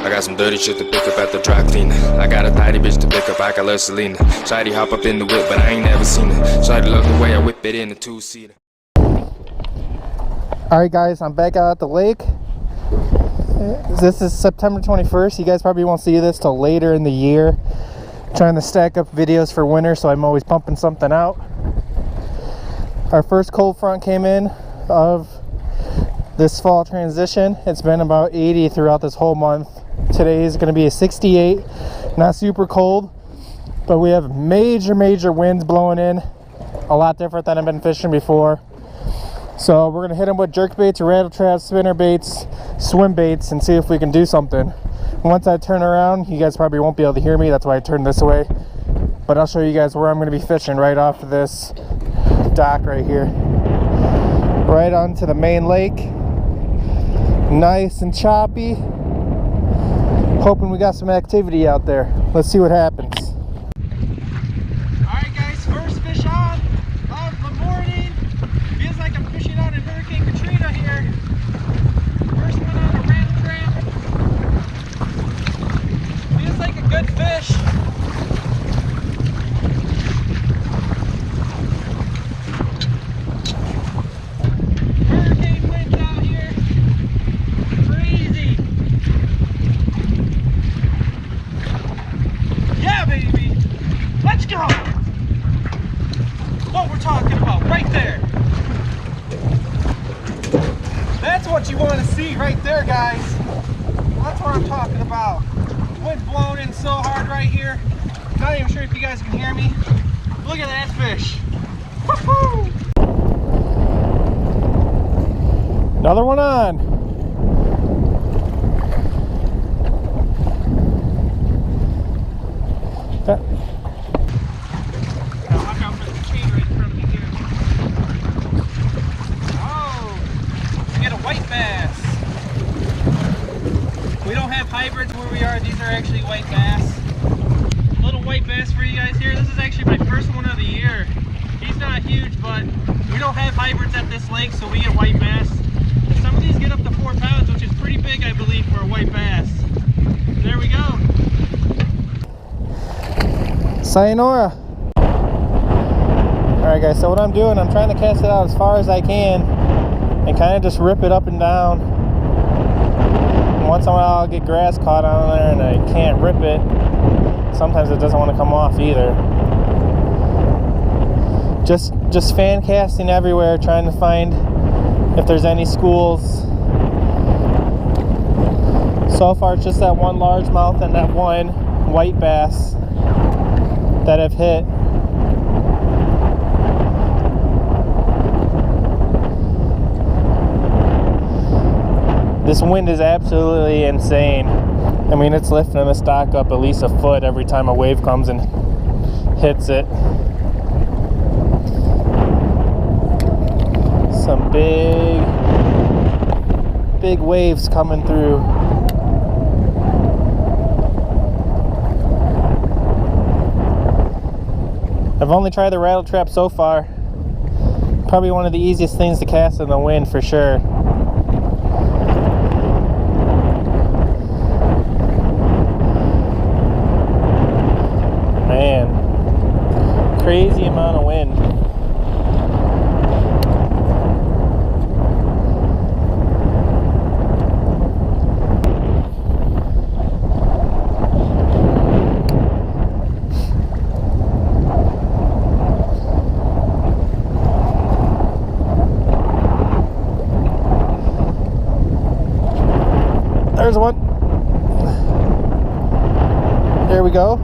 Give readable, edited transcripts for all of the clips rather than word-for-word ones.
I got some dirty shit to pick up at the dry cleaner. I got a tidy bitch to pick up, I got love Selena. Shawty hop up in the whip, but I ain't never seen her. Shawty love the way I whip it in a two-seater. Alright guys, I'm back out at the lake. This is September 21st. You guys probably won't see this till later in the year. I'm trying to stack up videos for winter, so I'm always pumping something out. Our first cold front came in of this fall transition. It's been about 80 throughout this whole month. Today is going to be a 68. Not super cold, but we have major winds blowing in. A lot different than I've been fishing before. So we're going to hit them with jerk baits, rattle traps, spinner baits, swim baits, and see if we can do something. Once I turn around, you guys probably won't be able to hear me. That's why I turned this way. But I'll show you guys where I'm going to be fishing right off of this dock right here. Right onto the main lake. Nice and choppy. Hoping we got some activity out there. Let's see what happens. Alright guys, first fish on of the morning. Feels like I'm fishing out in Hurricane Katrina here. First one on a rattle trap. Feels like a good fish. Hurricane winds out here. Crazy. Yeah, baby. Let's go. What we're talking about right there. That's what you want to see right there, guys. That's what I'm talking about. Wind blowing in so hard right here. Not even sure if you guys can hear me. Look at that fish. Woohoo! Another one on. Watch out for the chain right in front of me here. Oh, we get a white bass. We don't have hybrids where we are. These are actually white bass. A little white bass for you guys here. This is actually my first one of the year. He's not huge, but we don't have hybrids at this lake, so we get white bass. And some of these get up to 4 pounds, which is pretty big, I believe, for a white bass. There we go. Sayonara. Alright guys, so what I'm doing, I'm trying to cast it out as far as I can and kind of just rip it up and down. And once in a while I'll get grass caught on there and I can't rip it. Sometimes it doesn't want to come off either. Just fan casting everywhere, trying to find if there's any schools. So far it's just that one largemouth and that one white bass that have hit. This wind is absolutely insane. I mean, it's lifting the stock up at least a foot every time a wave comes and hits it. Some big waves coming through. I've only tried the rattle trap so far. Probably one of the easiest things to cast in the wind for sure. Man, crazy amount of wind. There's one. There we go.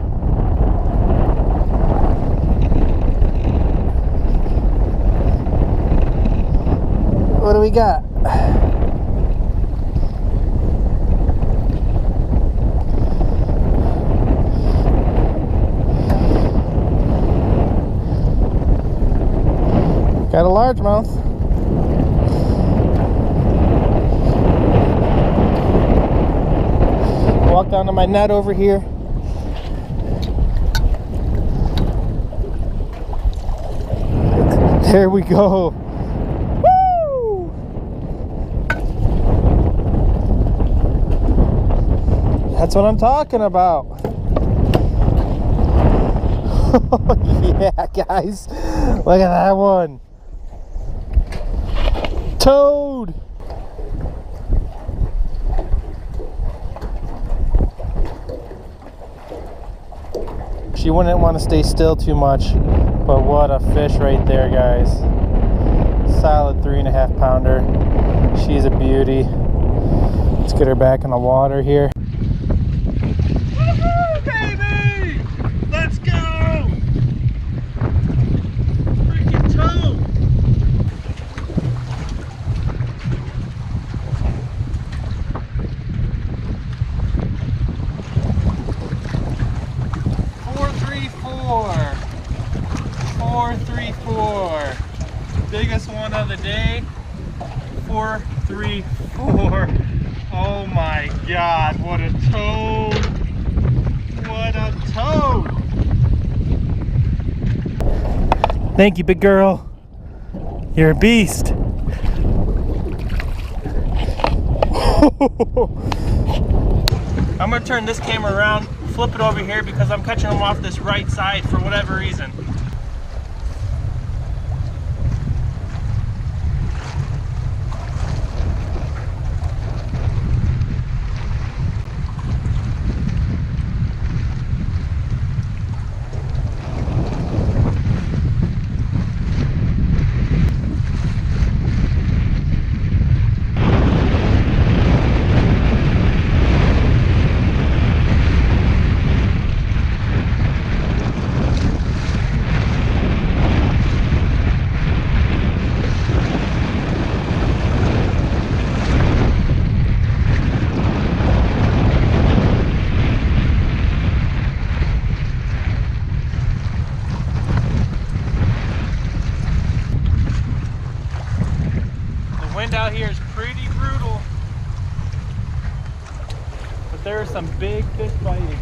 What do we got? Got a largemouth. Walk down to my net over here. There we go. Woo! That's what I'm talking about. Yeah, guys. Look at that one. Toad. She wouldn't want to stay still too much, but what a fish right there, guys. Solid 3.5 pounder. She's a beauty. Let's get her back in the water here. Woohoo, baby! Let's go! Freaking toad! Four. Biggest one of the day. 434. Oh my God! What a toad! What a toad! Thank you, big girl. You're a beast. I'm gonna turn this camera around, flip it over here because I'm catching them off this right side for whatever reason. Wind out here is pretty brutal, but there are some big fish biting.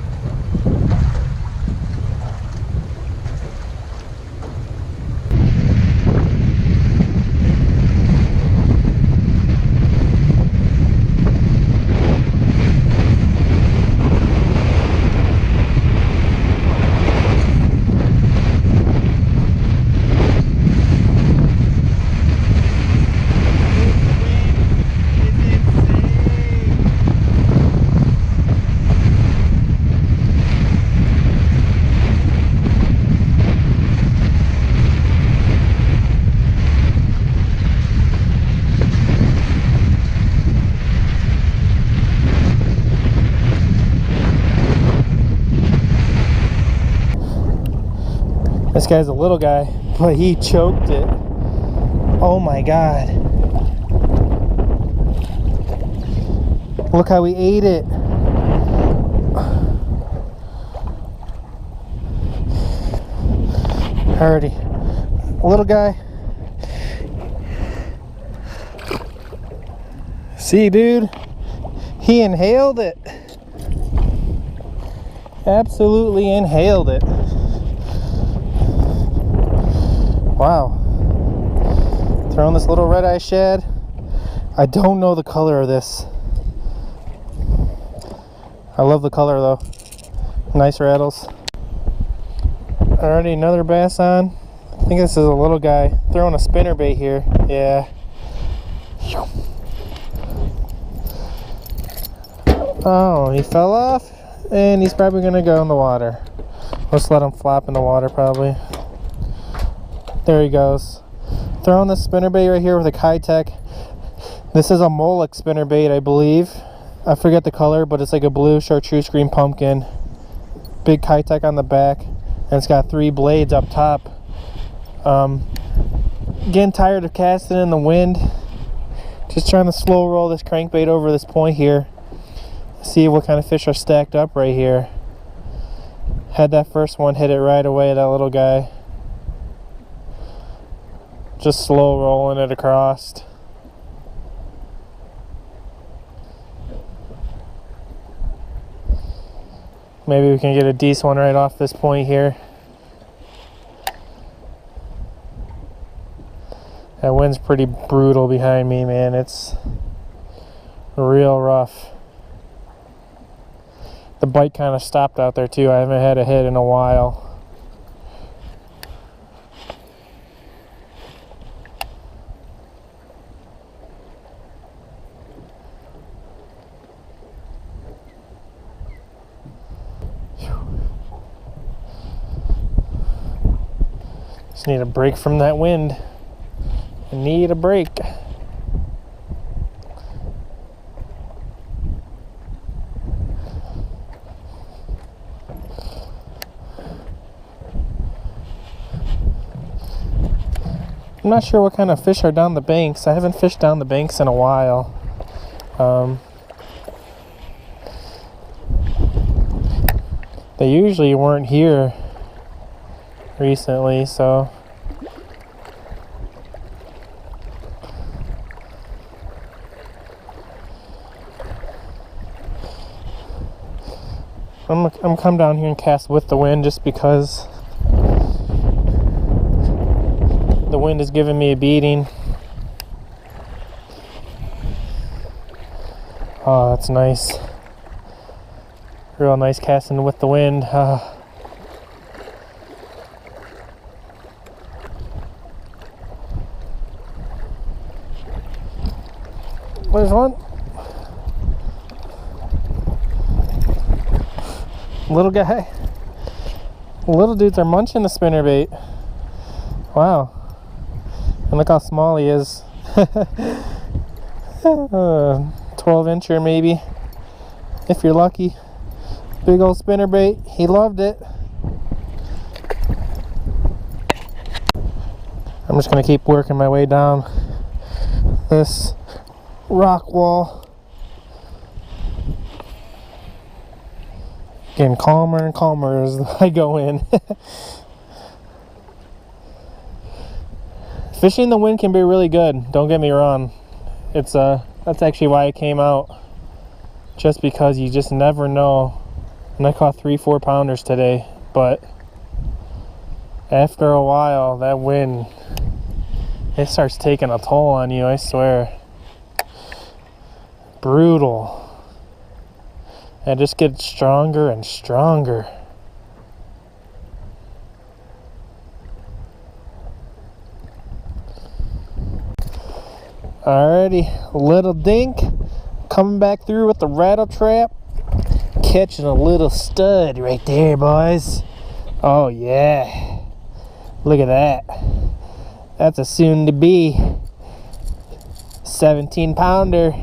This guy's a little guy, but he choked it. Oh my God. Look how he ate it. Alrighty. Little guy. See, dude? He inhaled it. Absolutely inhaled it. Wow. Throwing this little red-eye shad. I don't know the color of this. I love the color though. Nice rattles. Alrighty, another bass on. I think this is a little guy throwing a spinnerbait here. Yeah. Oh, he fell off and he's probably gonna go in the water. Let's let him flop in the water probably. There he goes. Throwing the spinnerbait right here with a Kitech. This is a Moloch spinnerbait, I believe. I forget the color, but it's like a blue chartreuse green pumpkin. Big Kitech on the back, and it's got 3 blades up top. Getting tired of casting in the wind. Just trying to slow roll this crankbait over this point here. See what kind of fish are stacked up right here. Had that first one hit it right away, that little guy. Just slow rolling it across. Maybe we can get a decent one right off this point here. That wind's pretty brutal behind me, man. It's real rough. The bite kind of stopped out there too. I haven't had a hit in a while. Just need a break from that wind. I need a break. I'm not sure what kind of fish are down the banks. I haven't fished down the banks in a while. They usually weren't here recently, so I'm come down here and cast with the wind just because the wind is giving me a beating. Oh, that's nice. Real nice casting with the wind. There's one. Little guy. Little dudes are munching the spinnerbait. Wow. And look how small he is. 12-incher maybe, if you're lucky. Big old spinnerbait. He loved it. I'm just gonna keep working my way down this rock wall. Getting calmer and calmer as I go in. Fishing in the wind can be really good, don't get me wrong. It's that's actually why I came out, just because you just never know. And I caught 3-4 pounders today, but after a while that wind, it starts taking a toll on you, I swear. Brutal. And it just gets stronger and stronger. Alrighty, little dink coming back through with the rattle trap, catching a little stud right there, boys. Oh yeah, look at that. That's a soon to be 17 pounder.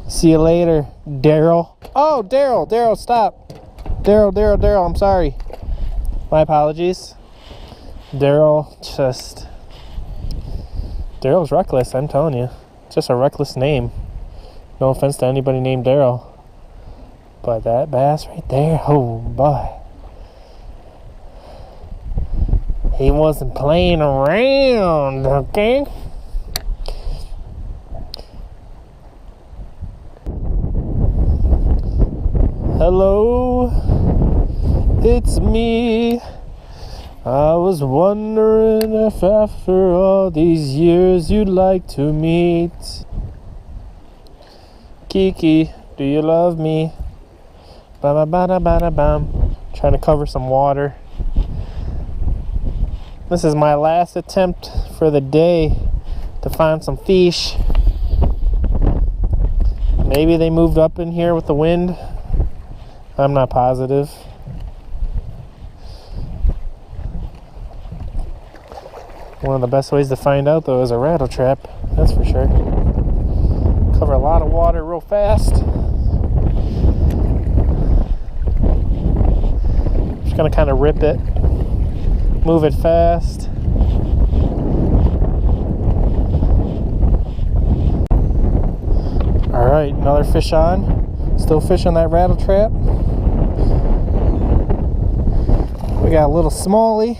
See you later, Daryl. Oh, Daryl, stop. Daryl, I'm sorry. My apologies. Daryl's reckless, I'm telling you. Just a reckless name. No offense to anybody named Daryl. But that bass right there, oh boy. He wasn't playing around, okay? Hello, it's me. I was wondering if after all these years you'd like to meet. Kiki, do you love me? Ba-ba-ba-da-ba-da-bam. Trying to cover some water. This is my last attempt for the day to find some fish. Maybe they moved up in here with the wind. I'm not positive. One of the best ways to find out though is a rattle trap, that's for sure. Cover a lot of water real fast. Just gonna kind of rip it, move it fast. All right, another fish on. Still fishing that rattle trap. We got a little smallie.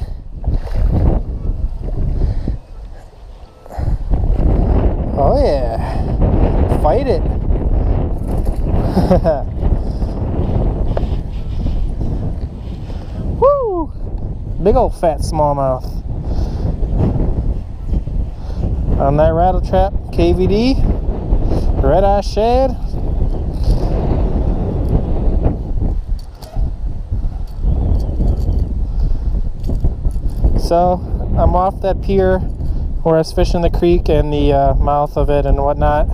Oh yeah, fight it. Woo! Big old fat smallmouth. On that rattle trap, KVD, red eye shad. So I'm off that pier where I was fishing the creek and the mouth of it and whatnot.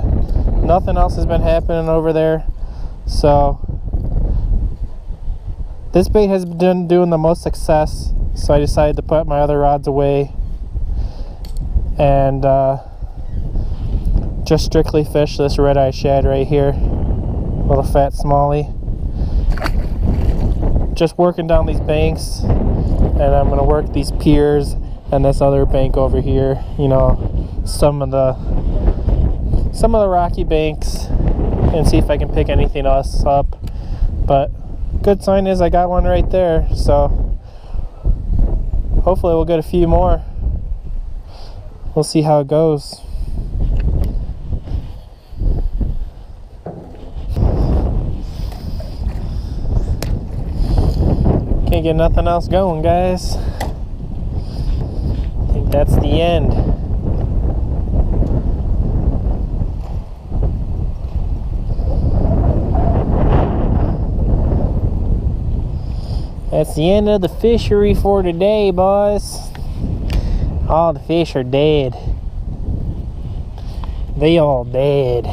Nothing else has been happening over there. So this bait has been doing the most success. So I decided to put my other rods away and just strictly fish this red-eye shad right here. Little fat smallie. Just working down these banks, and I'm gonna work these piers and this other bank over here. You know, some of the rocky banks, and see if I can pick anything else up. But good sign is I got one right there, so hopefully we'll get a few more. We'll see how it goes. Can't get nothing else going, guys. I think that's the end. That's the end of the fishery for today, boys. All the fish are dead. They all dead.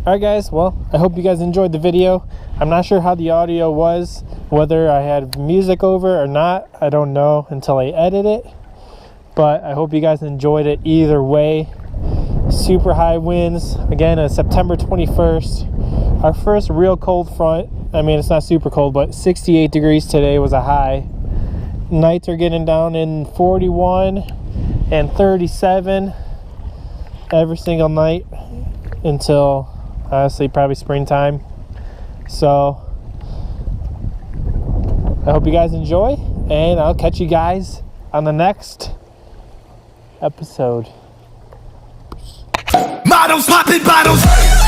Alright guys, well, I hope you guys enjoyed the video. I'm not sure how the audio was, whether I had music over or not. I don't know until I edit it. But I hope you guys enjoyed it either way. Super high winds. Again, it's September 21st. Our first real cold front. I mean, it's not super cold, but 68 degrees today was a high. Nights are getting down in 41 and 37 every single night until honestly probably springtime. So I hope you guys enjoy, and I'll catch you guys on the next episode. Models popping bottles.